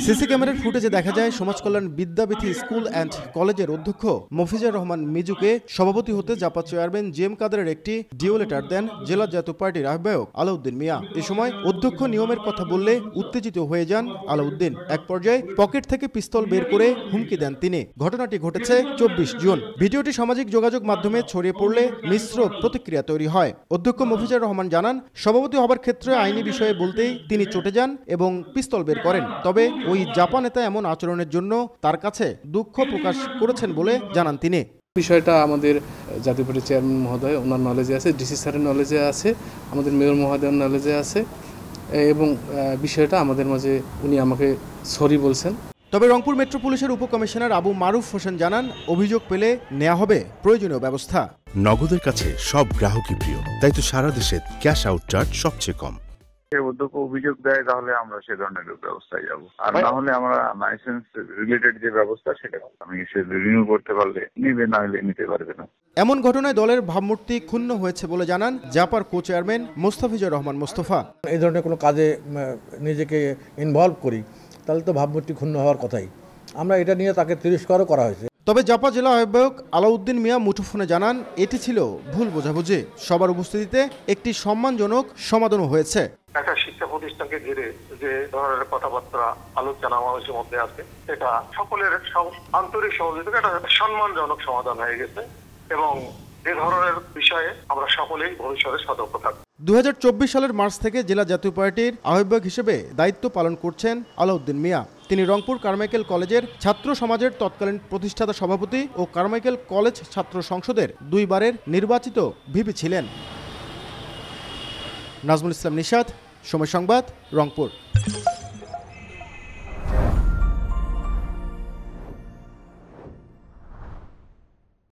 CC ক্যামেরার ফুটেজে দেখা যায় সমাজ কল্যাণ বিদ্যাবিথি স্কুল অ্যান্ড কলেজের অধ্যক্ষ মফিজুর রহমান মিজুকে সভাপতি হতে জাপা চেয়ারম্যান জিএম কাদেরের একটি ডিও লেটার দেন জেলা জাতীয় পার্টির আহ্বায়ক আলাউদ্দিন মিয়া। এ সময় অধ্যক্ষ নিয়মের কথা বললে উত্তেজিত হয়ে যান আলাউদ্দিন। এক পর্যায়ে পকেট থেকে পিস্তল বের করে হুমকি দেন তিনি। ঘটনাটি ঘটেছে 24 জুন। ভিডিওটি সামাজিক যোগাযোগ মাধ্যমে ছড়িয়ে পড়লে মিশ্র প্রতিক্রিয়া তৈরি হয়। অধ্যক্ষ মফিজুর রহমান জানান, সভাপতি হবার ক্ষেত্রে আইনি বিষয়ে বলতেই তিনি চটে যান এবং পিস্তল বের করেন। তবে ওই জাপা নেতা এমন আচরণের জন্য তার কাছে দুঃখ প্রকাশ করেছেন বলে জানান তিনি। বিষয়টা আমাদের জাতীয় পার্টির চেয়ারম্যান মহোদয় ওনার নলেজে আছে, ডিসি স্যারের নলেজে আছে, আমাদের মেয়র মহোদয়ের নলেজে আছে এবং বিষয়টা আমাদের মাঝে উনি আমাকে সরি বলছেন। তবে রংপুর মেট্রো পুলিশের উপকমিশনার আবু মারুফ হোসেন জানান, অভিযোগ পেলে নেওয়া হবে প্রয়োজনীয় ব্যবস্থা। নগদের কাছে সব গ্রাহকই প্রিয়, তাই তো সারা দেশে ক্যাশ আউট চার্জ সবচেয়ে কম। অধ্যক্ষ অভিযোগ দেয় তাহলে আমরা সে ধরনের ব্যবস্থায় যাব, আর না হলে আমরা লাইসেন্স রিলেটেড যে ব্যবস্থা সেটা আমি সে রিনিউ করতে পারলে নিবে, না হলে নিতে পারবে না। এমন ঘটনায় দলের ভাবমূর্তি ক্ষুণ্ণ হয়েছে বলে জানান জাপার কো চেয়ারম্যান মোস্তাফিজুর রহমান মোস্তফা। এই ধরনের কোনো কাজে নিজেকে ইনভলভ করি তাহলে তো ভাবমূর্তি ক্ষুণ্ণ হওয়ার কথাই। আমরা এটা নিয়ে তাকে তিরস্কারও করা হয়েছে। তবে জাপা জেলা আহ্বায়ক আলাউদ্দিন মিয়া মুঠোফোনে জানান, এটি ছিল ভুল বোঝাবুঝি। সবার উপস্থিতিতে একটি সম্মানজনক সমাধানও হয়েছে। একটা শিক্ষা প্রতিষ্ঠানকে ঘিরে যে ধরনের কথাবার্তা আলোচনা মানুষের মধ্যে আছে, এটা সকলের আন্তরিক সহযোগিতা একটা সম্মানজনক সমাধান হয়ে গেছে এবং এ ধরনের বিষয়ে আমরা সকলেই ভবিষ্যতে সতর্ক থাকব। 2024 সালের মার্চ থেকে জেলা জাতীয় পার্টির আহ্বায়ক হিসেবে দায়িত্ব পালন করছেন আলাউদ্দিন মিয়া। তিনি রংপুর কারমাইকেল কলেজের ছাত্র সমাজের তৎকালীন প্রতিষ্ঠাতা সভাপতি ও কারমাইকেল কলেজ ছাত্র সংসদের 2 বারের নির্বাচিত ভিপি ছিলেন। নাজমুল ইসলাম নিশাত, সময় সংবাদ, রংপুর।